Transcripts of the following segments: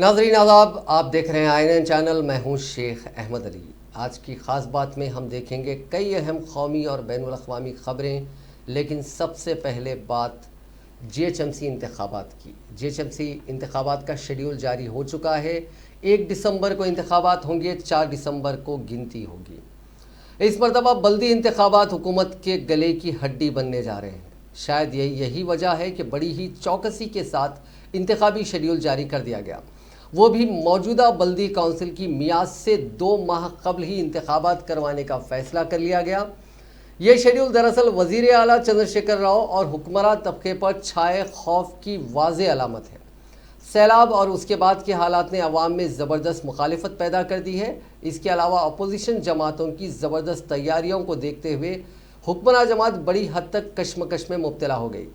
नाजरीन आदाब, आप देख रहे हैं INN चैनल। मैं हूं शेख अहमद अली। आज की ख़ास बात में हम देखेंगे कई अहम कौमी और बैनुल अक़वामी ख़बरें, लेकिन सबसे पहले बात GHMC इंतखाबात की। GHMC इंतखाबात का शेड्यूल जारी हो चुका है। 1 दिसंबर को इंतखाबात होंगे, 4 दिसंबर को गिनती होगी। इस मरतबा बल्दी इंतखाबात हुकूमत के गले की हड्डी बनने जा रहे हैं। शायद यही वजह है कि बड़ी ही चौकसी के साथ इंतखाबी शेड्यूल जारी कर दिया गया, वो भी मौजूदा बल्दी काउंसिल की मियाद से 2 माह कबल ही इंतखाबात करवाने का फैसला कर लिया गया। ये शेड्यूल दरअसल वज़ीर आला चंद्रशेखर राव और हुक्मरान तबके पर छाए खौफ की वाज़ेह अलामत है। सैलाब और उसके बाद के हालात ने अवाम में ज़बरदस्त मुखालिफत पैदा कर दी है। इसके अलावा अपोजिशन जमातों की ज़बरदस्त तैयारियों को देखते हुए हुक्मरान जमात बड़ी हद तक कश्मकश में मुब्तला हो गई।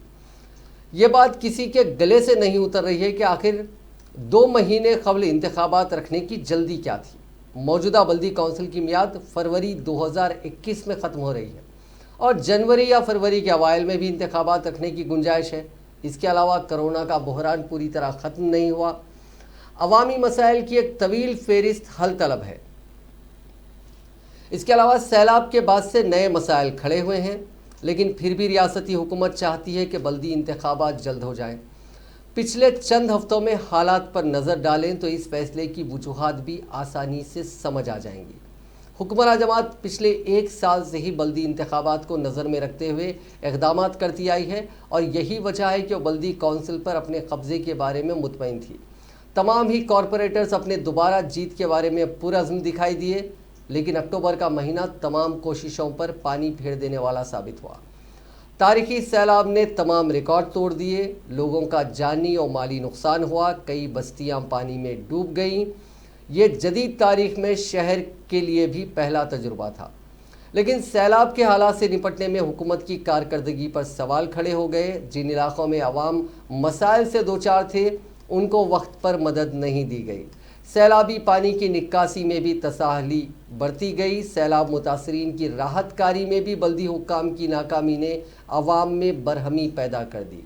ये बात किसी के गले से नहीं उतर रही है कि आखिर 2 महीने कबल इंतखाबात रखने की जल्दी क्या थी। मौजूदा बल्दी काउंसिल की मियाद फरवरी 2021 में ख़त्म हो रही है और जनवरी या फरवरी के अवाइल में भी इंतखाबात रखने की गुंजाइश है। इसके अलावा कोरोना का बहरान पूरी तरह ख़त्म नहीं हुआ। अवामी मसाइल की एक तवील फेरिस्त हल तलब है। इसके अलावा सैलाब के बाद से नए मसाइल खड़े हुए हैं, लेकिन फिर भी रियासती हुकूमत चाहती है कि बल्दी इंतखाबात जल्द हो जाएं। पिछले चंद हफ्तों में हालात पर नज़र डालें तो इस फैसले की वजूहात भी आसानी से समझ आ जाएंगी। हुक्मरान जमात पिछले 1 साल से ही बल्दी इंतखाबात को नज़र में रखते हुए इक़दामात करती आई है और यही वजह है कि वो बल्दी काउंसिल पर अपने कब्ज़े के बारे में मुतमईन थी। तमाम ही कॉरपोरेटर्स अपने दोबारा जीत के बारे में पुरअज़्म दिखाई दिए, लेकिन अक्टूबर का महीना तमाम कोशिशों पर पानी फेर देने वाला साबित हुआ। तारीखी सैलाब ने तमाम रिकॉर्ड तोड़ दिए। लोगों का जानी और माली नुकसान हुआ। कई बस्तियां पानी में डूब गईं। ये जदीद तारीख में शहर के लिए भी पहला तजुर्बा था। लेकिन सैलाब के हालात से निपटने में हुकूमत की कारकर्दगी पर सवाल खड़े हो गए। जिन इलाकों में अवाम मसाइल से दो चार थे, उनको वक्त पर मदद नहीं दी गई। सैलाबी पानी की निकासी में भी तसाहली बरती गई। सैलाब मुतासरीन की राहत कारी में भी बल्दी हुक्काम की नाकामी ने अवाम में बरहमी पैदा कर दी।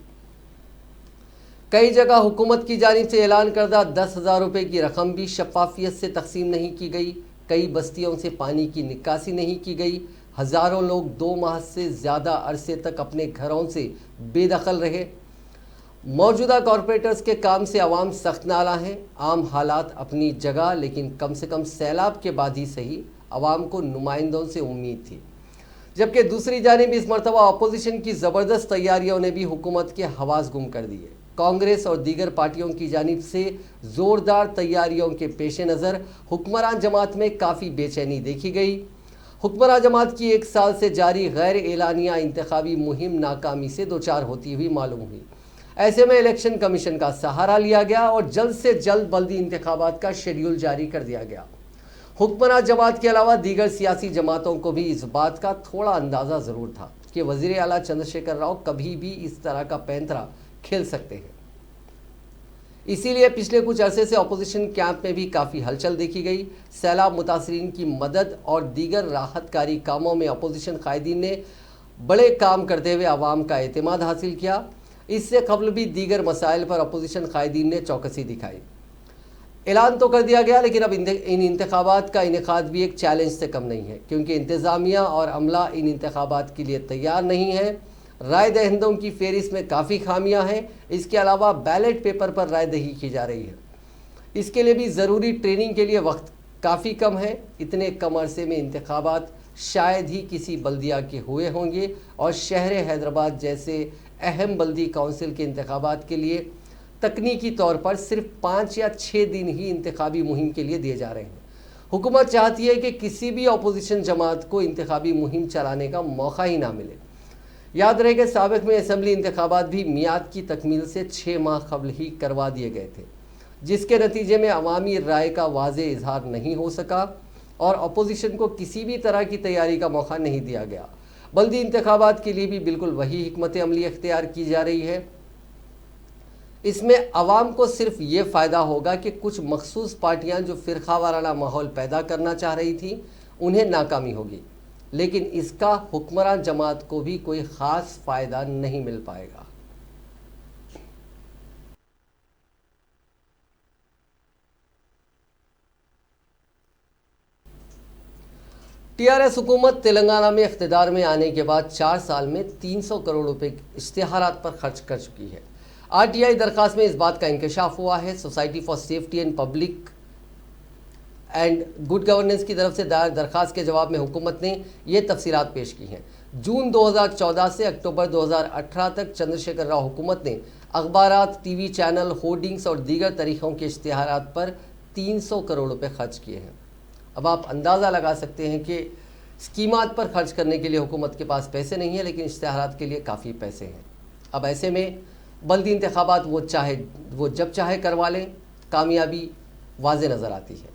कई जगह हुकूमत की जानिब से ऐलान करदा 10,000 रुपये की रकम भी शफाफियत से तकसीम नहीं की गई। कई बस्तियों से पानी की निकासी नहीं की गई। हज़ारों लोग 2 माह से ज़्यादा अरसे तक अपने घरों से बेदखल रहे। मौजूदा कॉरपोरेटर्स के काम से अवाम सख्त नाला हैं। आम हालात अपनी जगह, लेकिन कम से कम सैलाब के बाद ही सही अवाम को नुमाइंदों से उम्मीद थी। जबकि दूसरी जानिब इस मरतबा अपोजिशन की ज़बरदस्त तैयारियों ने भी हुकूमत के हवास गुम कर दिए। कांग्रेस और दीगर पार्टियों की जानिब से ज़ोरदार तैयारियों के पेश नज़र हुक्मरान जमात में काफ़ी बेचैनी देखी गई। हुक्मरान जमात की 1 साल से जारी गैर एलानिया इंतखाबी मुहिम नाकामी से दो चार होती हुई मालूम हुई। ऐसे में इलेक्शन कमीशन का सहारा लिया गया और जल्द से जल्द बल्दी इंतखाबात का शेड्यूल जारी कर दिया गया। हुक्मरान जमात के अलावा दीगर सियासी जमातों को भी इस बात का थोड़ा अंदाज़ा ज़रूर था कि वज़ीर आला चंद्रशेखर राव कभी भी इस तरह का पैंतरा खेल सकते हैं। इसीलिए पिछले कुछ अरसे से अपोजिशन कैंप में भी काफ़ी हलचल देखी गई। सैलाब मुतासरीन की मदद और दीगर राहतकारी कामों में अपोजिशन कायदीन ने बड़े काम करते हुए अवाम का एतमाद हासिल किया। इससे कबल भी दीगर मसाइल पर अपोजिशन कायदीन ने चौकसी दिखाई। ऐलान तो कर दिया गया, लेकिन अब इन इंतखाबात का इनेकाद भी एक चैलेंज से कम नहीं है, क्योंकि इंतज़ामिया और अमला इन इंतखाबात के लिए तैयार नहीं है। राय दहिंदों की फेरिस्त में काफ़ी खामियां हैं। इसके अलावा बैलेट पेपर पर राय दही की जा रही है। इसके लिए भी ज़रूरी ट्रेनिंग के लिए वक्त काफ़ी कम है। इतने कम अरसे में इंतखाबात शायद ही किसी बल्दिया के हुए होंगे और शहर हैदराबाद जैसे अहम बल्दी काउंसिल के इंतखाबात के लिए तकनीकी तौर पर सिर्फ 5 या 6 दिन ही इंतखाबी मुहिम के लिए दिए जा रहे हैं। हुकूमत चाहती है कि किसी भी अपोजिशन जमात को इंतखाबी मुहिम चलाने का मौका ही ना मिले। याद रहे कि साबिक़ में असम्बली इंतखाबात भी मियाद की तकमील से 6 माह कबल ही करवा दिए गए थे, जिसके नतीजे में अवामी राय का वाज़े इजहार नहीं हो सका और अपोजिशन को किसी भी तरह की तैयारी का मौका नहीं दिया गया। बल्दी इंतखाबात के लिए भी बिल्कुल वही हिकमत अमली इख्तियार की जा रही है। इसमें अवाम को सिर्फ ये फ़ायदा होगा कि कुछ मखसूस पार्टियां जो फ़िरका वाराना माहौल पैदा करना चाह रही थी, उन्हें नाकामी होगी, लेकिन इसका हुक्मरान जमात को भी कोई ख़ास फ़ायदा नहीं मिल पाएगा। टीआरएस हुकूमत तेलंगाना में इख्तिदार में आने के बाद 4 साल में 300 करोड़ रुपए इश्तिहारात पर खर्च कर चुकी है। आरटीआई दरखास्त में इस बात का इंकशाफ हुआ है। Society for safety and public and good governance की तरफ से दायर दरखास्त के जवाब में हुकूमत ने ये तफसीलात पेश की हैं। जून 2014 से अक्टूबर 2018 तक चंद्रशेखर राव हुकूमत ने अखबारात, टीवी चैनल, होर्डिंग्स और दीगर तरीक़ों के इश्तिहारात पर 300 करोड़ रुपए खर्च किए हैं। अब आप अंदाज़ा लगा सकते हैं कि स्कीमात पर खर्च करने के लिए हुकूमत के पास पैसे नहीं है, लेकिन इश्तिहारात के लिए काफ़ी पैसे हैं। अब ऐसे में बल्दी इंतखाबात वो जब चाहे करवा लें, कामयाबी वाज़े नज़र आती है।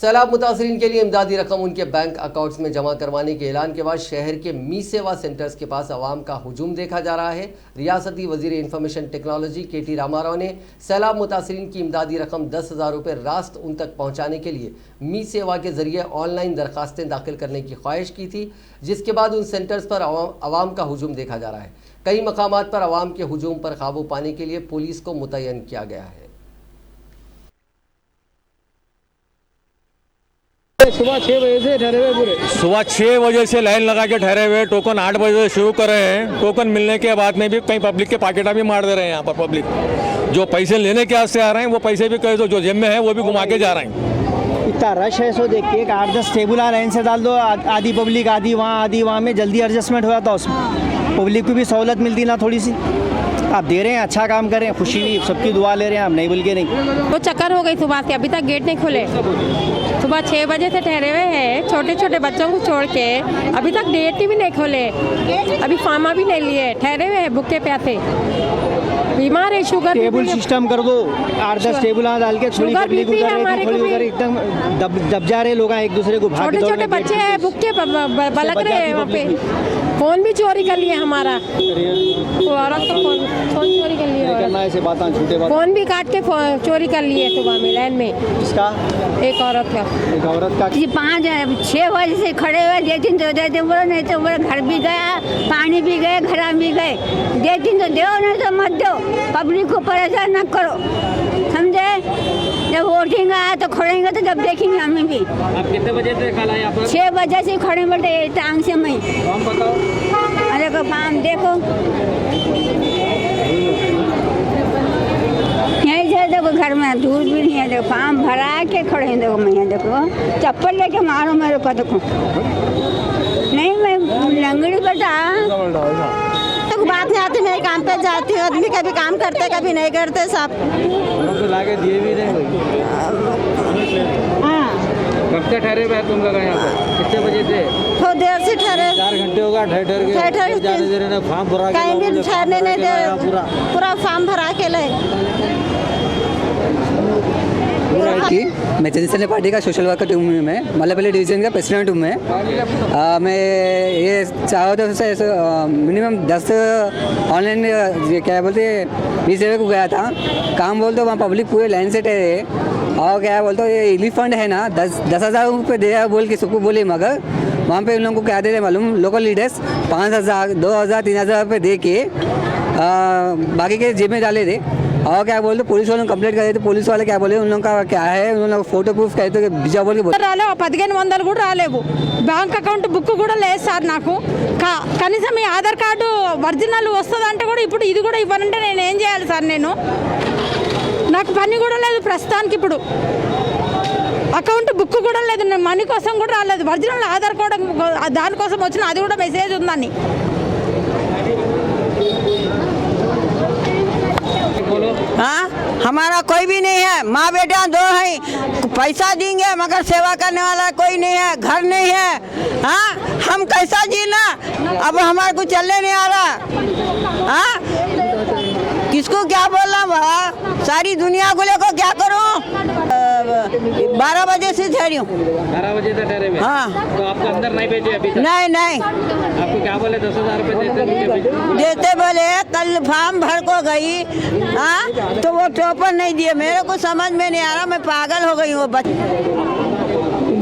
सैलाब मुतासरीन के लिए इमदादी रकम उनके बैंक अकाउंट्स में जमा करवाने के ऐलान के बाद शहर के मी सेवा सेंटर्स के पास आवाम का हुजूम देखा जा रहा है। रियासती वजीर इंफॉर्मेशन टेक्नोलॉजी KT रामाराव ने सैलाब मुतासरीन की इमदादी रकम 10,000 रुपये रास्त उन तक पहुँचाने के लिए मी सेवा के ज़रिए ऑनलाइन दरखास्तें दाखिल करने की ख्वाहिश की थी, जिसके बाद उन सेंटर्स पर आवाम का हुजूम देखा जा रहा है। कई मकामात पर आवाम के हुजूम पर काबू पाने के लिए पुलिस को मुतय्यन किया गया है। सुबह 6 बजे से ठहरे हुए पूरे सुबह 6 बजे से लाइन लगा के ठहरे हुए, टोकन 8 बजे से शुरू कर रहे हैं। टोकन मिलने के बाद में भी कई पब्लिक के पाकेटा भी मार दे रहे हैं। यहाँ पर पब्लिक जो पैसे लेने के वास्ते आ रहे हैं वो पैसे भी कहे तो जो जेब में है वो भी घुमा के जा रहे हैं। इतना रश है, सो देख के 8-10 टेबल आ लाइन से डाल दो, आधी पब्लिक आधी वहाँ में जल्दी एडजस्टमेंट हो जाता, उसमें पब्लिक को भी सहूलत मिलती ना थोड़ी सी। आप दे रहे हैं, अच्छा काम कर रहे हैं, खुशी भी, सबकी दुआ ले रहे हैं, आप नहीं बोल के नहीं। वो चक्कर हो गई सुबह से, अभी तक गेट नहीं खुले। सुबह 6 बजे से ठहरे हुए हैं, छोटे छोटे बच्चों को छोड़ के अभी तक गेट भी नहीं खोले, अभी फार्मा भी नहीं लिए, ठहरे हुए हैं भूखे प्यासे, बीमार है। शुगर टेबल सिस्टम कर दो, 8-10 टेबल डाल के थोड़ी पब्लिक उधर एकदम दब जा रहे लोग, एक दूसरे को भाग, छोटे छोटे बच्चे हैं भूखे बलक रहे हैं वहाँ पे। फोन भी चोरी कर लिए हमारा, औरत का फोन चोरी कर लिए, फोन भी काट के चोरी कर लिए सुबह में लाइन में। किसका? एक औरत का। 5-6 बजे से खड़े हुए, 2-3 तो देते बोलो, नहीं तो बोलो घर भी गया, पानी भी गए, घर भी गए, 2-3 तो दो, नहीं तो मत दो, पब्लिक को परेशान न करो, समझे। जब वोटिंग आया तो खड़ेंगे तो जब देखेंगे हमें भी। आप कितने बजे से खड़ा है यहाँ पर? 6 बजे से खड़े बैठे टांग से मैं। काम बताओ। अरे को काम देखो, यहीं से देखो, घर में दूर भी नहीं है, देखो फार्म भरा के खड़े हैं, देखो मैं देखो, चप्पल लेके मारो मेरे को, देखो नहीं मैं लंगड़ी बेटा तो बात नहीं आती, मैं काम पे जाती हूँ, आदमी कभी काम करते कभी नहीं करते, सब लाके दिए भी नहीं। हाँ, कब से ठहरे हुए तुम लोग यहाँ पर? कितने बजे से? थोड़ा देर से ठहरे, 4 घंटे होगा ठहर के फॉर्म भरा, कहीं भी ठहरने नहीं दे, पूरा फॉर्म भरा के ले। कि मैं चंद्रसेना पार्टी का सोशल वर्कर हूँ, मैं मल्लापल्ली डिवीज़न का प्रेसिडेंट हूँ। मैं ये चाहो तो मिनिमम 10 ऑनलाइन क्या बोलते मी सेवा को गया था, काम बोलते वहाँ पब्लिक पूरे लाइन से ठहरे, और क्या बोलते ये रिलीफ फंड है ना, 10,000 रुपये दिया बोल के सबको बोले, मगर वहाँ पे उन लोगों को क्या दे रहे मालूम, लोकल लीडर्स 5,000, 2,000, 3,000 रुपये दे के बाकी के जेब में डाले थे। और क्या बोलते पुलिस वालों कंप्लेंट करे तो पुलिस वाले क्या बोले, उन लोगों का क्या है, उन लोगों फोटो प्रूफ कहते कि बिजा बोल के రాలేవు 1500 కూడా రాలేవు, బ్యాంక్ అకౌంట్ బుక్ కూడా లేదు సార్ నాకు, కనీసం మీ ఆధార్ కార్డు ఒరిజినల్ వస్తుందంటే కూడా ఇప్పుడు ఇది కూడా ఇవ్వనంటే నేను ఏం చేయాలి సార్? నాకు పని కూడా లేదు ప్రస్తుతానికి, ఇప్పుడు అకౌంట్ బుక్ కూడా లేదు, నేను మనీ కోసం కూడా రాలేదు, ఒరిజినల్ ఆధార్ కార్డు దానికోసం వచ్చిన, అది కూడా మెసేజ్ ఉందని। हाँ, हमारा कोई भी नहीं है, माँ बेटा 2 हैं, पैसा देंगे मगर सेवा करने वाला कोई नहीं है, घर नहीं है। हाँ, हम कैसा जीना, अब हमारे को चलने नहीं आ रहा। हाँ, किसको क्या बोलना भला, सारी दुनिया को लेकर क्या करूँ। 12 बजे से ठहरी हूँ। 12 बजे से ठहरे हुए? हाँ। तो आपको अंदर नहीं भेजे अभी तक? नहीं। आपको क्या बोले, 10,000 रुपये देते बोले, कल फॉर्म भर को गई, हाँ, तो वो टोपन नहीं दिए, मेरे को समझ में नहीं आ रहा, मैं पागल हो गई हूँ।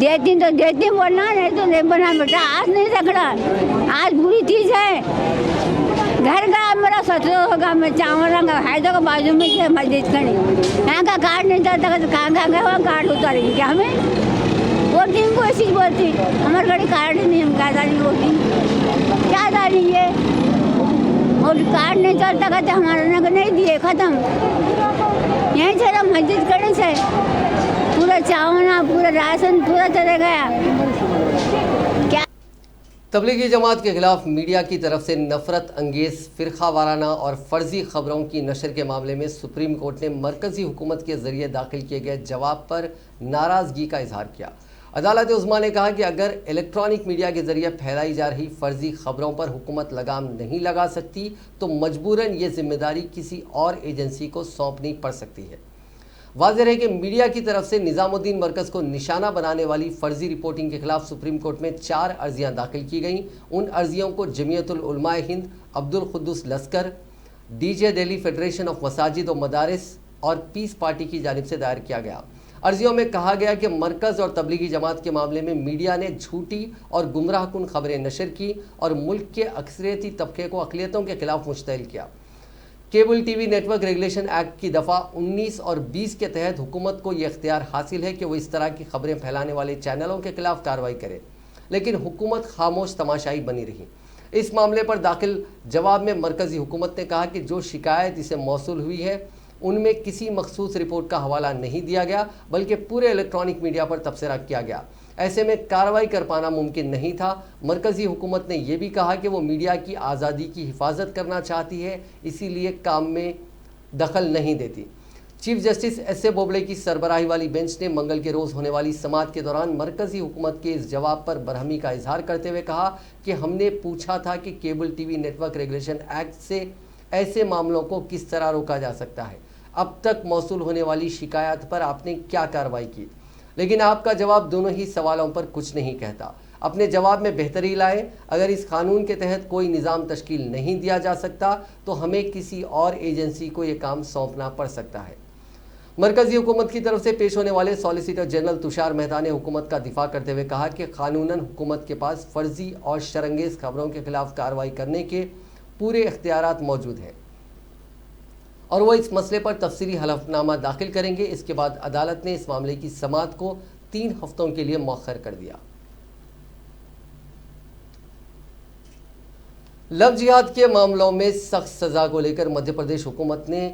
देती बोलना, नहीं तो नहीं बना बेटा, आज नहीं रखना, आज बुरी चीज है। घर का मेरा पत्थर होगा मैं चावल रंगा हैदर का बाजू में क्या मस्जिद खड़ी यहाँ का कार्ड नहीं चलता तो कहाँ गए वहाँ कार्ड उतारेगी क्या हमें वोटिंग कोई चीज़ बोलती हमारे घड़ी कार्ड ही नहीं हम क्या डालेंगे वोटिंग क्या डालेंगे और कार्ड नहीं चलता कहते हमारे नहीं दिए ख़त्म यहीं चला मस्जिद खड़ी से पूरा चावल पूरा राशन पूरा चले गया क्या। तबलीगी जमात के खिलाफ मीडिया की तरफ से नफरत अंगेज फ़िरका वाराना और फर्जी खबरों की नशर के मामले में सुप्रीम कोर्ट ने मरकज़ी हुकूमत के ज़रिए दाखिल किए गए जवाब पर नाराज़गी का इजहार किया। अदालत उज़्मा ने कहा कि अगर इलेक्ट्रॉनिक मीडिया के ज़रिए फैलाई जा रही फर्जी खबरों पर हुकूमत लगाम नहीं लगा सकती तो मजबूरन ये जिम्मेदारी किसी और एजेंसी को सौंपनी पड़ सकती है। वाज़ेह है कि मीडिया की तरफ से निज़ामुद्दीन मरकज़ को निशाना बनाने वाली फ़र्ज़ी रिपोर्टिंग के खिलाफ सुप्रीम कोर्ट में 4 अर्जियाँ दाखिल की गईं। उन अर्जियों को जमीयतुल उलमाए Hind, Abdul Quddus Lashkar, DJ Delhi federation of मसाजिद और मदारिस और पीस पार्टी की जानिब से दायर किया गया। अर्जियों में कहा गया कि मरकज़ और तबलीगी जमात के मामले में मीडिया ने झूठी और गुमराहकुन खबरें नशर की और मुल्क के अक्सरियती तबके को अक़लियतों के खिलाफ मुश्तइल किया। Cable TV network regulation act की दफ़ा 19 और 20 के तहत हुकूमत को ये इख्तियार हासिल है कि वो इस तरह की खबरें फैलाने वाले चैनलों के खिलाफ कार्रवाई करे, लेकिन हुकूमत खामोश तमाशाई बनी रही। इस मामले पर दाखिल जवाब में मरकज़ी हुकूमत ने कहा कि जो शिकायत इसे मौसूल हुई है उनमें किसी मखसूस रिपोर्ट का हवाला नहीं दिया गया बल्कि पूरे इलेक्ट्रॉनिक मीडिया पर तबसरा किया गया। ऐसे में कार्रवाई कर पाना मुमकिन नहीं था। मरकज़ी हुकूमत ने यह भी कहा कि वो मीडिया की आज़ादी की हिफाजत करना चाहती है, इसीलिए काम में दखल नहीं देती। Chief justice S.A. बोबड़े की सरबराही वाली बेंच ने मंगल के रोज़ होने वाली समाअत के दौरान मरकज़ी हुकूमत के इस जवाब पर बरहमी का इजहार करते हुए कहा कि हमने पूछा था कि cable TV network regulation act से ऐसे मामलों को किस तरह रोका जा सकता है। अब तक मौसूल होने वाली शिकायत पर आपने क्या कार्रवाई की, लेकिन आपका जवाब दोनों ही सवालों पर कुछ नहीं कहता। अपने जवाब में बेहतरी लाएं। अगर इस कानून के तहत कोई निज़ाम तश्कील नहीं दिया जा सकता तो हमें किसी और एजेंसी को ये काम सौंपना पड़ सकता है। मरकज़ी हुकूमत की तरफ से पेश होने वाले सॉलिसिटर जनरल तुषार मेहता ने हुकूमत का दिफा करते हुए कहा कि कानूनन हुकूमत के पास फर्जी और शरंगेज़ खबरों के खिलाफ कार्रवाई करने के पूरे इख्तियारात मौजूद हैं और वो इस मसले पर तफसीली हलफनामा दाखिल करेंगे। इसके बाद अदालत ने इस मामले की समाअत को 3 हफ्तों के लिए मौखर कर दिया। लव जिहाद के मामलों में सख्त सज़ा को लेकर मध्य प्रदेश हुकूमत ने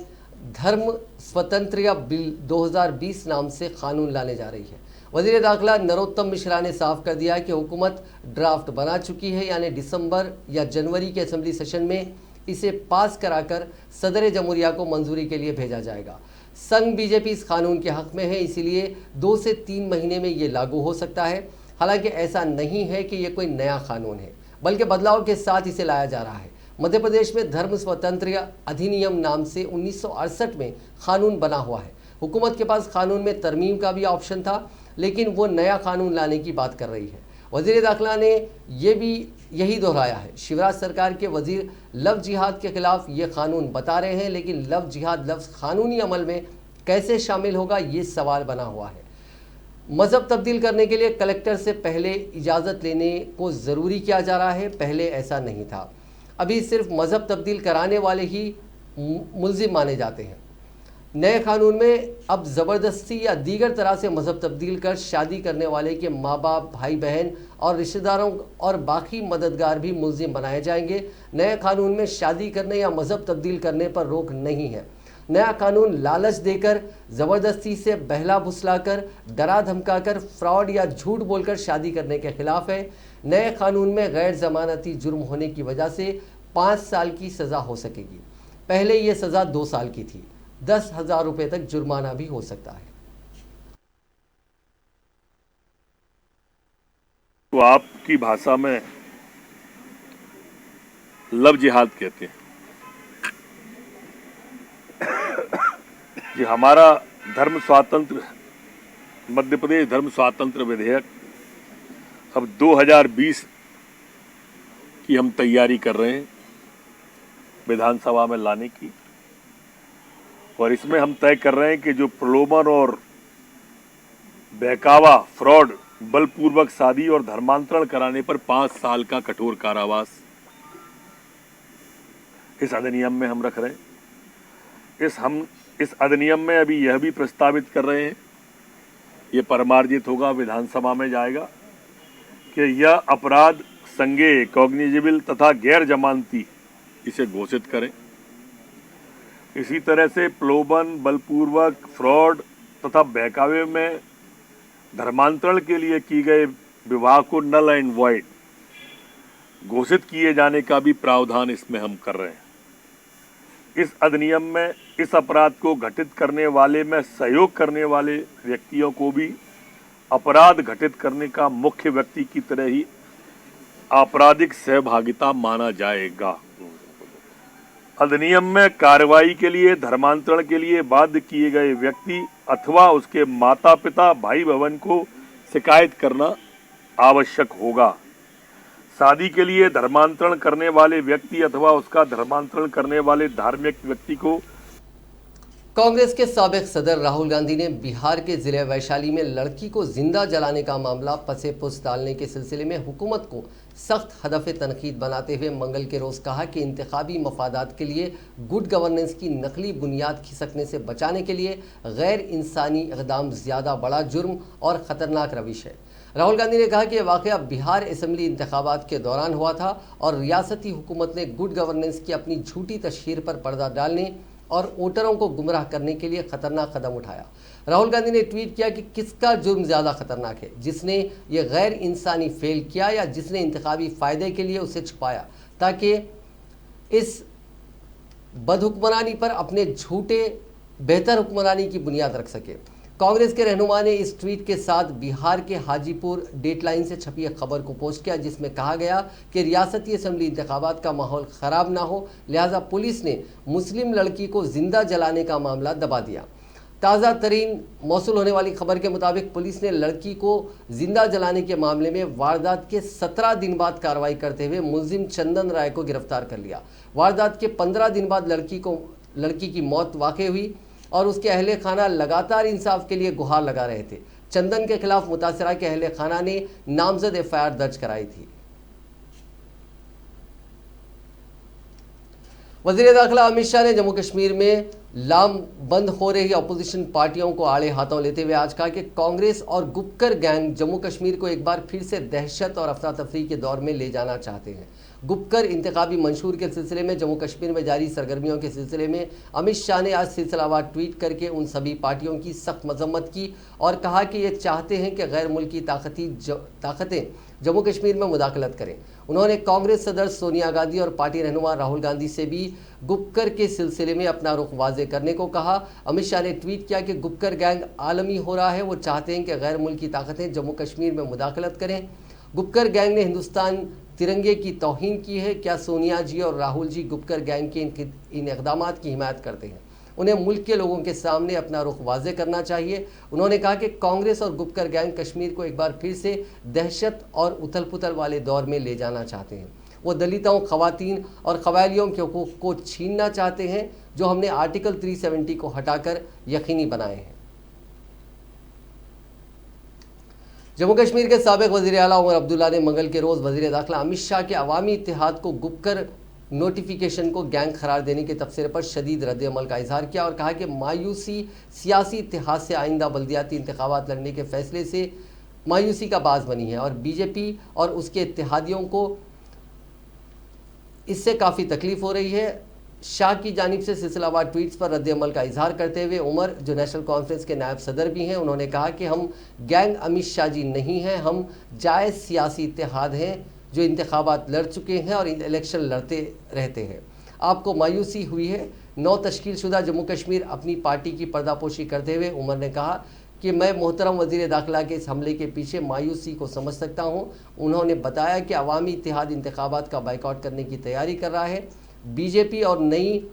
धर्म स्वतंत्रता बिल 2020 नाम से कानून लाने जा रही है। वज़ीर दाखिला नरोत्तम मिश्रा ने साफ कर दिया कि हुकूमत ड्राफ्ट बना चुकी है, यानी दिसंबर या जनवरी के असेंबली सेशन में इसे पास कराकर सदर जमहूरिया को मंजूरी के लिए भेजा जाएगा। संघ बीजेपी इस कानून के हक में है, इसीलिए 2 से 3 महीने में ये लागू हो सकता है। हालांकि ऐसा नहीं है कि ये कोई नया कानून है, बल्कि बदलाव के साथ इसे लाया जा रहा है। मध्य प्रदेश में धर्म स्वतंत्रता अधिनियम नाम से 1968 में कानून बना हुआ है। हुकूमत के पास कानून में तरमीम का भी ऑप्शन था, लेकिन वो नया कानून लाने की बात कर रही है। वज़ीर दाखिला ने यही दोहराया है। शिवराज सरकार के वज़ीर लव जिहाद के खिलाफ ये कानून बता रहे हैं, लेकिन लव जिहाद लफ्ज़ कानूनी अमल में कैसे शामिल होगा ये सवाल बना हुआ है। मज़हब तब्दील करने के लिए कलेक्टर से पहले इजाज़त लेने को ज़रूरी किया जा रहा है, पहले ऐसा नहीं था। अभी सिर्फ मज़हब तब्दील कराने वाले ही मुल्ज़िम माने जाते हैं। नए कानून में अब ज़बरदस्ती या दीगर तरह से मज़हब तब्दील कर शादी करने वाले के माँ बाप, भाई बहन और रिश्तेदारों और बाकी मददगार भी मुल्ज़िम बनाए जाएंगे। नए कानून में शादी करने या मज़हब तब्दील करने पर रोक नहीं है। नया कानून लालच देकर, ज़बरदस्ती से बहला फुसलाकर, डरा धमकाकर, फ्रॉड या झूठ बोलकर शादी करने के खिलाफ है। नए कानून में गैर ज़मानती जुर्म होने की वजह से 5 साल की सज़ा हो सकेगी। पहले ये सज़ा 2 साल की थी। 10,000 रुपये तक जुर्माना भी हो सकता है। तो आपकी भाषा में लव जिहाद कहते हैं। ये हमारा धर्म स्वातंत्र मध्य प्रदेश धर्म स्वातंत्र विधेयक अब 2020 की हम तैयारी कर रहे हैं विधानसभा में लाने की, और इसमें हम तय कर रहे हैं कि जो प्रलोभन और बहकावा, फ्रॉड, बलपूर्वक शादी और धर्मांतरण कराने पर 5 साल का कठोर कारावास, इस अधिनियम में हम रख रहे हैं। इस अधिनियम में अभी यह भी प्रस्तावित कर रहे हैं, ये परमार्जित होगा, विधानसभा में जाएगा, कि यह अपराध संज्ञेय, कॉग्निजेबल तथा गैर जमानती इसे घोषित करें। इसी तरह से प्रलोभन, बलपूर्वक, फ्रॉड तथा बहकावे में धर्मांतरण के लिए की गए विवाह को नल एंड वॉइड घोषित किए जाने का भी प्रावधान इसमें हम कर रहे हैं। इस अधिनियम में इस अपराध को घटित करने वाले में सहयोग करने वाले व्यक्तियों को भी अपराध घटित करने का मुख्य व्यक्ति की तरह ही आपराधिक सहभागिता माना जाएगा। अधिनियम में कार्रवाई के लिए धर्मांतरण के लिए बाध्य किए गए व्यक्ति अथवा उसके माता पिता, भाई बहन को शिकायत करना आवश्यक होगा। शादी के लिए धर्मांतरण करने वाले व्यक्ति अथवा उसका धर्मांतरण करने वाले धार्मिक व्यक्ति को। कांग्रेस के साबिक सदर राहुल गांधी ने बिहार के जिले वैशाली में लड़की को जिंदा जलाने का मामला पसे पुस डालने के सिलसिले में हुकूमत को सख्त हदफ तनकीद बनाते हुए मंगल के रोज कहा कि इंतखाबी मफादात के लिए गुड गवर्नेंस की नकली बुनियाद खिसकने से बचाने के लिए गैर इंसानी इक़दाम ज़्यादा बड़ा जुर्म और ख़तरनाक रविश है। राहुल गांधी ने कहा कि यह वाक़या बिहार असेंबली इंतखाबात के दौरान हुआ था और रियासती हुकूमत ने गुड गवर्नेंस की अपनी झूठी तशहीर पर पर्दा डालने और वोटरों को गुमराह करने के लिए खतरनाक कदम उठाया। राहुल गांधी ने ट्वीट किया कि किसका जुर्म ज़्यादा खतरनाक है, जिसने ये गैर इंसानी फेल किया या जिसने इंतखाबी फ़ायदे के लिए उसे छुपाया ताकि इस बदहुक्मरानी पर अपने झूठे बेहतर हुक्मरानी की बुनियाद रख सके। कांग्रेस के रहनुमा ने इस ट्वीट के साथ बिहार के हाजीपुर डेडलाइन से छपी एक खबर को पोस्ट किया, जिसमें कहा गया कि रियासती असेंबली इंतखाबात का माहौल ख़राब ना हो, लिहाजा पुलिस ने मुस्लिम लड़की को जिंदा जलाने का मामला दबा दिया। ताज़ा तरीन मौसूल होने वाली खबर के मुताबिक पुलिस ने लड़की को जिंदा जलाने के मामले में वारदात के 17 दिन बाद कार्रवाई करते हुए मुलजिम चंदन राय को गिरफ्तार कर लिया। वारदात के 15 दिन बाद लड़की की मौत वाक़ई हुई और उसके अहले खाना लगातार इंसाफ के लिए गुहार लगा रहे थे। चंदन के खिलाफ मुतासरा के अहले खाना ने नामजद एफआईआर दर्ज कराई थी। वज़ीर दाखिला अमित शाह ने जम्मू कश्मीर में लामबंद हो रही अपोजिशन पार्टियों को आड़े हाथों लेते हुए आज कहा कि कांग्रेस और गुपकर गैंग जम्मू कश्मीर को एक बार फिर से दहशत और अफरा तफरी के दौर में ले जाना चाहते हैं। गुपकर इंतखाबी मंशूर के सिलसिले में जम्मू कश्मीर में जारी सरगर्मियों के सिलसिले में अमित शाह ने आज सिलसिलावार ट्वीट करके उन सभी पार्टियों की सख्त मजम्मत की और कहा कि ये चाहते हैं कि गैर मुल्की ताकतें जम्मू कश्मीर में मुदाखलत करें। उन्होंने कांग्रेस सदर सोनिया गांधी और पार्टी रहनुमा राहुल गांधी से भी गुपकर के सिलसिले में अपना रुख वाजे करने को कहा। अमित शाह ने ट्वीट किया कि गुपकर गैंग आलमी हो रहा है, वो चाहते हैं कि गैर मुल्की ताकतें जम्मू कश्मीर में मुदाखलत करें। गुपकर गैंग ने हिंदुस्तान तिरंगे की तौहीन की है। क्या सोनिया जी और राहुल जी गुपकर गैंग के इन इक़दामात की हिमायत करते हैं? उन्हें मुल्क के लोगों के सामने अपना रुख वाजे करना चाहिए। उन्होंने कहा कि कांग्रेस और गुपकर गैंग कश्मीर को एक बार फिर से दहशत और उथल पुथल वाले दौर में ले जाना चाहते हैं। वो दलितों, ख़वातीन और क़बायलियों के हुकूक़ को छीनना चाहते हैं, जो हमने आर्टिकल 370 को हटाकर यकीनी बनाए हैं। जम्मू कश्मीर के साबिक वज़ीर आला उमर अब्दुल्ला ने मंगल के रोज़ वज़ीर दाखिला अमित शाह के अवामी इत्तेहाद को गुपकर नोटिफिकेशन को गैंग करार देने के तबसरे पर शदीद रद्द-ए-अमल का इजहार किया और कहा कि मायूसी सियासी इत्तेहाद से आइंदा बल्दियाती इंतखाबात लड़ने के फैसले से मायूसी का बाज़ बनी है और बीजेपी और उसके इत्तेहादियों को इससे काफ़ी तकलीफ हो रही है। शाह की जानिब से सिलसिलावार ट्वीट्स पर रद्द-ए-अमल का इजहार करते हुए उमर, जो नेशनल कॉन्फ्रेंस के नायब सदर भी हैं, उन्होंने कहा कि हम गैंग अमित शाह जी नहीं हैं, हम जायज़ सियासी इत्तेहाद हैं जो इंतखाबात लड़ चुके हैं और इलेक्शन लड़ते रहते हैं। आपको मायूसी हुई है। नौ तश्कील शुदा जम्मू कश्मीर अपनी पार्टी की पर्दापोशी करते हुए उमर ने कहा कि मैं मोहतरम वज़ीर दाखिला के इस हमले के पीछे मायूसी को समझ सकता हूँ। उन्होंने बताया कि अवामी इत्तेहाद इंतखाबात का बाइकआउट करने की तैयारी कर रहा है। बीजेपी और नई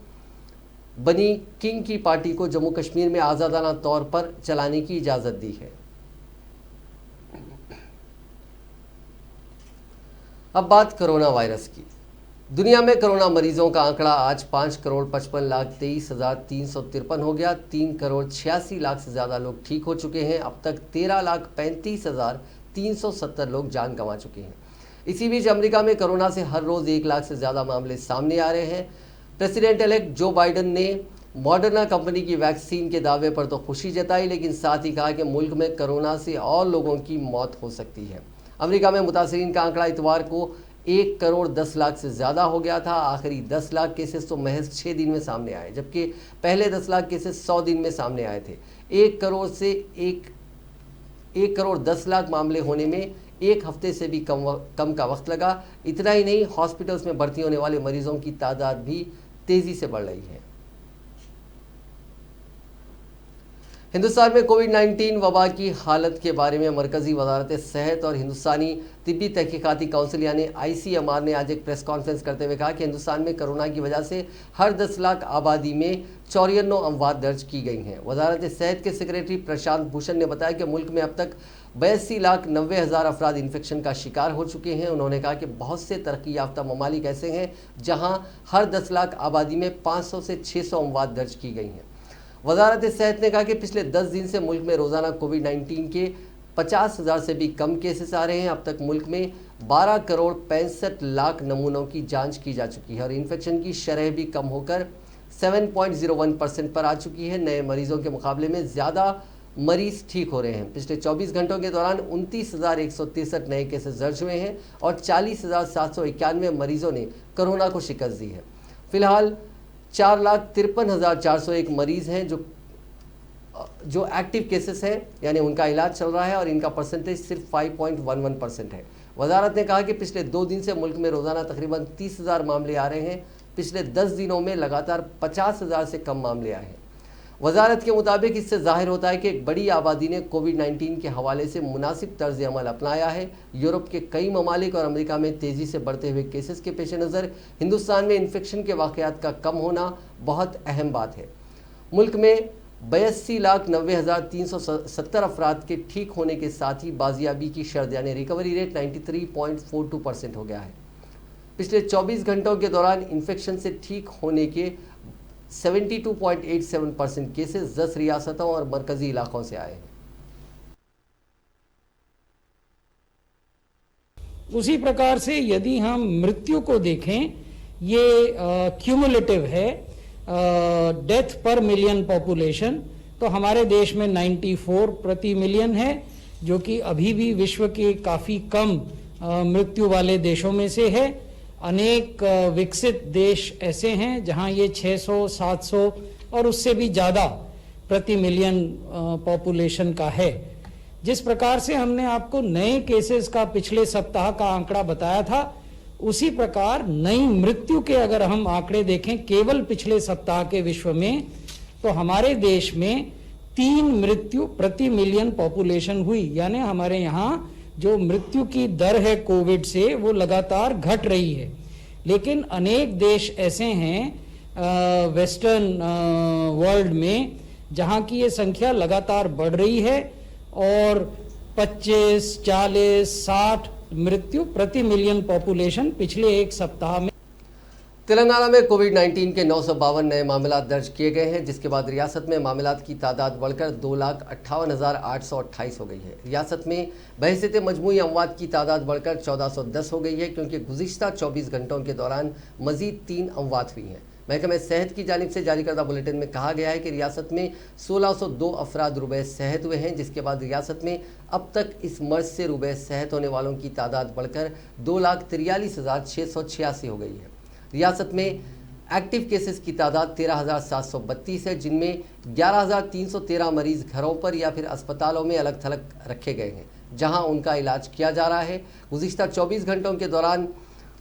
बनी किंग की पार्टी को जम्मू कश्मीर में आज़ादाना तौर पर चलाने की इजाज़त दी है। अब बात कोरोना वायरस की। दुनिया में कोरोना मरीजों का आंकड़ा आज 5,55,23,353 हो गया। 3,86,00,000 से ज़्यादा लोग ठीक हो चुके हैं। अब तक 13,35,370 लोग जान गंवा चुके हैं। इसी बीच अमेरिका में कोरोना से हर रोज़ 1 लाख से ज़्यादा मामले सामने आ रहे हैं। प्रेसिडेंट इलेक्ट जो बाइडेन ने मॉडर्ना कंपनी की वैक्सीन के दावे पर तो खुशी जताई, लेकिन साथ ही कहा कि मुल्क में कोरोना से और लोगों की मौत हो सकती है। अमेरिका में मुतासरीन का आंकड़ा इतवार को 1 करोड़ 10 लाख से ज़्यादा हो गया था। आखिरी 10 लाख केसेस तो महज 6 दिन में सामने आए, जबकि पहले 10 लाख केसेस 100 दिन में सामने आए थे। 1 करोड़ 10 लाख मामले होने में 1 हफ्ते से भी कम का वक्त लगा। इतना ही नहीं, हॉस्पिटल्स में भर्ती होने वाले मरीजों की तादाद भी तेज़ी से बढ़ रही है। हिंदुस्तान में कोविड-19 वबा की हालत के बारे में मरकज़ी वजारत सेहत और हिंदुस्तानी तिब्बी तहकीकाती काउंसिल यानी ICMR ने आज एक प्रेस कॉन्फ्रेंस करते हुए कहा कि हिंदुस्तान में कोरोना की वजह से हर 10 लाख आबादी में 94 अमवात दर्ज की गई हैं। वजारत सेहत के सेक्रेटरी प्रशांत भूषण ने बताया कि मुल्क में अब तक 82,90,000 अफराद इन्फेक्शन का शिकार हो चुके हैं। उन्होंने कहा कि बहुत से तरक्की याफ्ता ममालिक ऐसे हैं जहाँ हर 10 लाख आबादी में 500 से 600 अमवात दर्ज की गई हैं। वजारत सेहत ने कहा कि पिछले 10 दिन से मुल्क में रोज़ाना कोविड-19 के 50,000 से भी कम केसेस आ रहे हैं। अब तक मुल्क में 12 करोड़ 65 लाख नमूनों की जांच की जा चुकी है और इन्फेक्शन की शरह भी कम होकर 7.01% पर आ चुकी है। नए मरीजों के मुकाबले में ज़्यादा मरीज ठीक हो रहे हैं। पिछले 24 घंटों के दौरान 29,163 नए केसेस दर्ज हुए हैं और 40,791 मरीजों ने कोरोना को शिकस्त दी है। फिलहाल 4,53,401 मरीज हैं जो एक्टिव केसेस हैं, यानी उनका इलाज चल रहा है और इनका परसेंटेज सिर्फ 5.11% है। वजारत ने कहा कि पिछले 2 दिन से मुल्क में रोज़ाना तकरीबन 30,000 मामले आ रहे हैं। पिछले 10 दिनों में लगातार 50,000 से कम मामले आए हैं। वजारत के मुताबिक इससे जाहिर होता है कि एक बड़ी आबादी ने कोविड-19 के हवाले से मुनासिब तर्ज अमल अपनाया है। यूरोप के कई ममालिक और अमेरिका में तेज़ी से बढ़ते हुए केसेस के पेश नज़र हिंदुस्तान में इन्फेक्शन के वाक़यात का कम होना बहुत अहम बात है। मुल्क में 82,90,370 अफराद के ठीक होने के साथ ही बाजियाबी की शर्त यानी रिकवरी रेट 93.42% हो गया है। पिछले 24 घंटों के दौरान इन्फेक्शन से ठीक होने के 72.87% केसेस 10 रियासतों और मरकजी इलाकों से आए हैं। उसी प्रकार से यदि हम मृत्यु को देखें, ये क्यूमुलेटिव है, डेथ पर मिलियन पॉपुलेशन, तो हमारे देश में 94 प्रति मिलियन है, जो कि अभी भी विश्व के काफ़ी कम मृत्यु वाले देशों में से है। अनेक विकसित देश ऐसे हैं जहां ये 600, 700 और उससे भी ज़्यादा प्रति मिलियन पॉपुलेशन का है। जिस प्रकार से हमने आपको नए केसेस का पिछले सप्ताह का आंकड़ा बताया था, उसी प्रकार नई मृत्यु के अगर हम आंकड़े देखें केवल पिछले सप्ताह के विश्व में, तो हमारे देश में 3 मृत्यु प्रति मिलियन पॉपुलेशन हुई। यानी हमारे यहाँ जो मृत्यु की दर है कोविड से वो लगातार घट रही है। लेकिन अनेक देश ऐसे हैं वेस्टर्न वर्ल्ड में जहाँ की ये संख्या लगातार बढ़ रही है और 25, 40, 60 मृत्यु प्रति मिलियन पॉपुलेशन पिछले एक सप्ताह में। तेलंगाना में कोविड-19 के 952 नए मामला दर्ज किए गए हैं, जिसके बाद रियासत में मामलात की तादाद बढ़कर 2,58,828 हो गई है। रियासत में बहैसियत मजमूई अमवात की तादाद बढ़कर 1,410 हो गई है, क्योंकि गुज़िश्ता 24 घंटों के दौरान मज़ीद 3 अमवात हुई हैं। महकमा सेहत की जानिब से जारी करदा बुलेटिन में कहा गया है कि रियासत में 1,602 अफराद रुबे सेहत हुए हैं, जिसके बाद रियासत में अब तक इस मर्ज से रुबे सेहत होने वालों की तादाद बढ़कर 2,43,686 हो गई है। रियासत में एक्टिव केसेस की तादाद 13,732 है, जिनमें 11,313 मरीज घरों पर या फिर अस्पतालों में अलग थलग रखे गए हैं, जहां उनका इलाज किया जा रहा है। गुज़िश्ता 24 घंटों के दौरान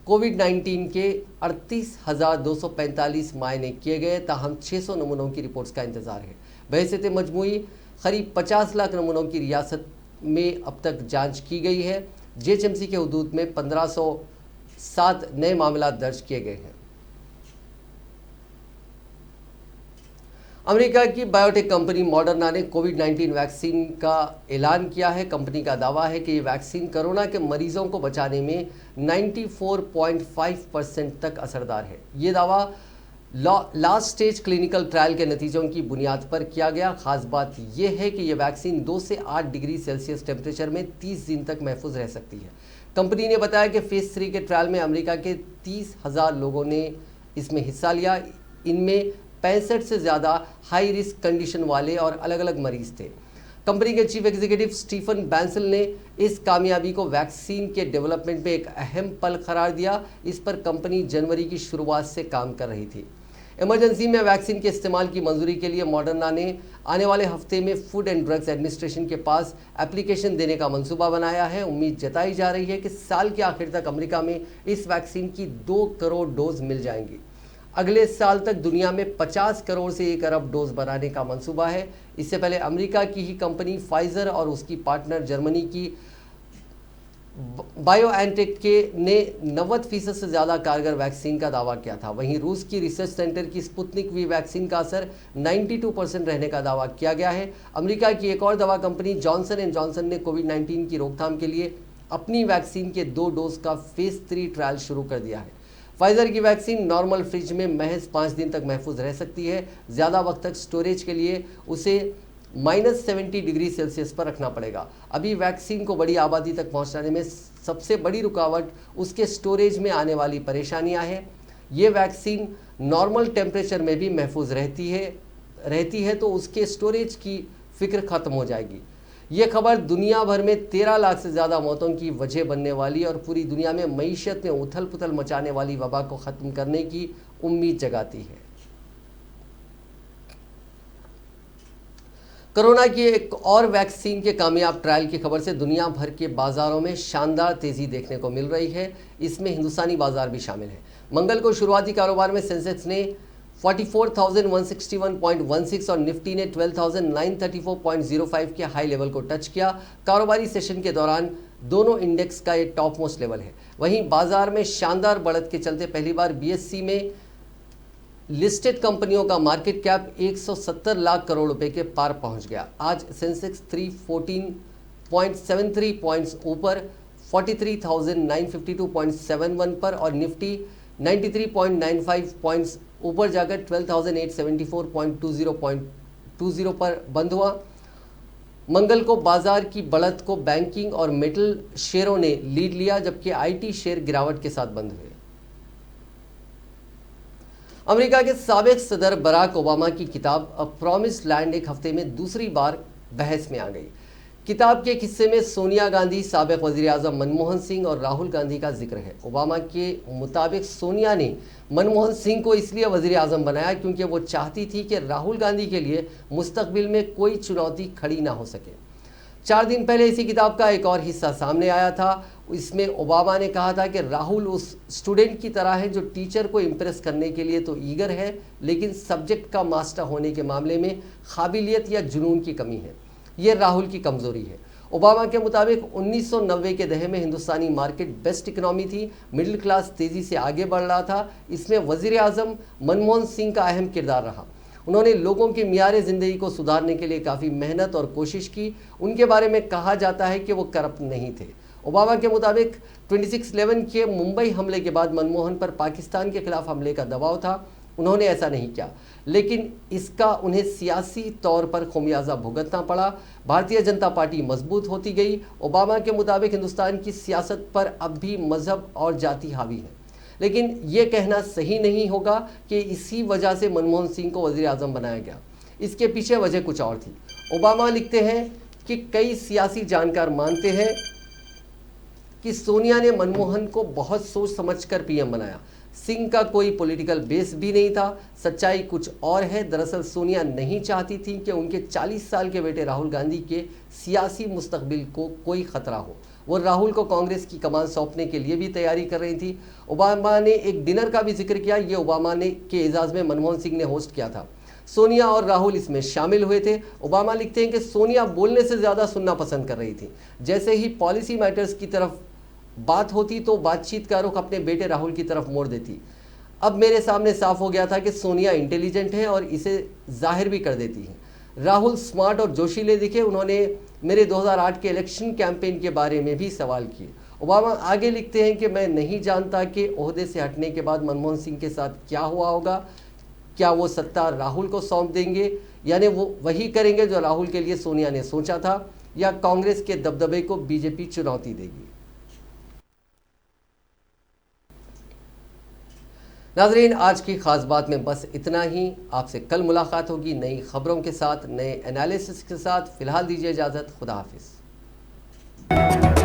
कोविड-19 के 38,245 मायने किए गए, ताहम 600 नमूनों की रिपोर्ट्स का इंतज़ार है। बहैसियत मजमूई करीब 50 लाख नमूनों की रियासत में अब तक जांच की गई है। JHMC के हदूद में 1507 नए मामला दर्ज किए गए हैं। अमेरिका की बायोटेक कंपनी मॉडर्ना ने कोविड-19 वैक्सीन का ऐलान किया है। कंपनी का दावा है कि ये वैक्सीन कोरोना के मरीजों को बचाने में 94.5% तक असरदार है। ये दावा लास्ट स्टेज क्लिनिकल ट्रायल के नतीजों की बुनियाद पर किया गया। खास बात यह है कि यह वैक्सीन 2 से 8 डिग्री सेल्सियस टेम्परेचर में 30 दिन तक महफूज रह सकती है। कंपनी ने बताया कि फेज 3 के ट्रायल में अमेरिका के 30,000 लोगों ने इसमें हिस्सा लिया। इनमें 65 से ज़्यादा हाई रिस्क कंडीशन वाले और अलग अलग मरीज थे। कंपनी के चीफ एग्जीक्यूटिव स्टीफन बैंसल ने इस कामयाबी को वैक्सीन के डेवलपमेंट में एक अहम पल करार दिया। इस पर कंपनी जनवरी की शुरुआत से काम कर रही थी। इमरजेंसी में वैक्सीन के इस्तेमाल की मंजूरी के लिए मॉडर्ना ने आने वाले हफ्ते में फूड एंड ड्रग्स एडमिनिस्ट्रेशन के पास एप्लीकेशन देने का मंसूबा बनाया है। उम्मीद जताई जा रही है कि साल के आखिर तक अमेरिका में इस वैक्सीन की 2 करोड़ डोज मिल जाएंगी। अगले साल तक दुनिया में 50 करोड़ से 1 अरब डोज बनाने का मंसूबा है। इससे पहले अमेरिका की ही कंपनी फाइजर और उसकी पार्टनर जर्मनी की बायोएनटेक ने 90% से ज़्यादा कारगर वैक्सीन का दावा किया था। वहीं रूस की रिसर्च सेंटर की स्पुतनिक वी वैक्सीन का असर 92% रहने का दावा किया गया है। अमेरिका की एक और दवा कंपनी जॉनसन एंड जॉनसन ने कोविड-19 की रोकथाम के लिए अपनी वैक्सीन के 2 डोज का फेज 3 ट्रायल शुरू कर दिया है। फाइजर की वैक्सीन नॉर्मल फ्रिज में महज 5 दिन तक महफूज रह सकती है। ज़्यादा वक्त तक स्टोरेज के लिए उसे -70 डिग्री सेल्सियस पर रखना पड़ेगा। अभी वैक्सीन को बड़ी आबादी तक पहुंचाने में सबसे बड़ी रुकावट उसके स्टोरेज में आने वाली परेशानियां हैं। ये वैक्सीन नॉर्मल टेम्परेचर में भी महफूज रहती है तो उसके स्टोरेज की फिक्र खत्म हो जाएगी। ये खबर दुनिया भर में 13 लाख से ज़्यादा मौतों की वजह बनने वाली और पूरी दुनिया में मईशत में उथल पुथल मचाने वाली वबा को ख़त्म करने की उम्मीद जगाती है। कोरोना की एक और वैक्सीन के कामयाब ट्रायल की खबर से दुनिया भर के बाजारों में शानदार तेज़ी देखने को मिल रही है। इसमें हिंदुस्तानी बाजार भी शामिल है। मंगल को शुरुआती कारोबार में सेंसेक्स ने 44,161.16 और निफ्टी ने 12,934.05 के हाई लेवल को टच किया। कारोबारी सेशन के दौरान दोनों इंडेक्स का ये टॉप मोस्ट लेवल है। वहीं बाजार में शानदार बढ़त के चलते पहली बार बीएसई में लिस्टेड कंपनियों का मार्केट कैप 170 लाख करोड़ रुपए के पार पहुंच गया। आज सेंसेक्स 314.73 पॉइंट्स ऊपर 43,952.71 पर और निफ्टी 93.95 पॉइंट्स ऊपर जाकर 12,874.20 पर बंद हुआ। मंगल को बाजार की बढ़त को बैंकिंग और मेटल शेयरों ने लीड लिया, जबकि आईटी शेयर गिरावट के साथ बंद हुए। अमेरिका के साबिक सदर बराक ओबामा की किताब अ प्रॉमिस्ड लैंड एक हफ्ते में दूसरी बार बहस में आ गई। किताब के हिस्से में सोनिया गांधी, साबिक वजीर आज़म मनमोहन सिंह और राहुल गांधी का जिक्र है। ओबामा के मुताबिक सोनिया ने मनमोहन सिंह को इसलिए वजीर आज़म बनाया क्योंकि वो चाहती थी कि राहुल गांधी के लिए मुस्तकबिल में कोई चुनौती खड़ी ना हो सके। 4 दिन पहले इसी किताब का एक और हिस्सा सामने आया था। इसमें ओबामा ने कहा था कि राहुल उस स्टूडेंट की तरह है जो टीचर को इम्प्रेस करने के लिए तो ईगर है, लेकिन सब्जेक्ट का मास्टर होने के मामले में काबिलियत या जुनून की कमी है। ये राहुल की कमज़ोरी है। ओबामा के मुताबिक 1990 के दहे में हिंदुस्तानी मार्केट बेस्ट इकोनॉमी थी, मिडिल क्लास तेज़ी से आगे बढ़ रहा था। इसमें वज़ीर आज़म मनमोहन सिंह का अहम किरदार रहा। उन्होंने लोगों की मियारे ज़िंदगी को सुधारने के लिए काफ़ी मेहनत और कोशिश की। उनके बारे में कहा जाता है कि वो करप्ट नहीं थे। ओबामा के मुताबिक 26/11 के मुंबई हमले के बाद मनमोहन पर पाकिस्तान के खिलाफ हमले का दबाव था। उन्होंने ऐसा नहीं किया, लेकिन इसका उन्हें सियासी तौर पर खमियाजा भुगतना पड़ा। भारतीय जनता पार्टी मजबूत होती गई। ओबामा के मुताबिक हिंदुस्तान की सियासत पर अब भी मजहब और जाति हावी है, लेकिन ये कहना सही नहीं होगा कि इसी वजह से मनमोहन सिंह को वज़ीर आज़म बनाया गया। इसके पीछे वजह कुछ और थी। ओबामा लिखते हैं कि कई सियासी जानकार मानते हैं कि सोनिया ने मनमोहन को बहुत सोच समझकर पीएम बनाया। सिंह का कोई पॉलिटिकल बेस भी नहीं था। सच्चाई कुछ और है। दरअसल सोनिया नहीं चाहती थी कि उनके 40 साल के बेटे राहुल गांधी के सियासी मुस्तकबिल को कोई खतरा हो। वो राहुल को कांग्रेस की कमान सौंपने के लिए भी तैयारी कर रही थी। ओबामा ने एक डिनर का भी जिक्र किया। ये ओबामा ने के एजाज़ में मनमोहन सिंह ने होस्ट किया था। सोनिया और राहुल इसमें शामिल हुए थे। ओबामा लिखते हैं कि सोनिया बोलने से ज़्यादा सुनना पसंद कर रही थी। जैसे ही पॉलिसी मैटर्स की तरफ बात होती तो बातचीत का रुख अपने बेटे राहुल की तरफ मोड़ देती। अब मेरे सामने साफ हो गया था कि सोनिया इंटेलिजेंट है और इसे जाहिर भी कर देती है। राहुल स्मार्ट और जोशीले दिखे। उन्होंने मेरे 2008 के इलेक्शन कैंपेन के बारे में भी सवाल किए। ओबामा आगे लिखते हैं कि मैं नहीं जानता कि ओहदे से हटने के बाद मनमोहन सिंह के साथ क्या हुआ होगा। क्या वो सत्ता राहुल को सौंप देंगे, यानी वो वही करेंगे जो राहुल के लिए सोनिया ने सोचा था, या कांग्रेस के दबदबे को बीजेपी चुनौती देगी। नाजरीन, आज की खास बात में बस इतना ही। आपसे कल मुलाकात होगी नई खबरों के साथ, नए एनालिसिस के साथ। फिलहाल दीजिए इजाज़त। खुदा हाफिज़।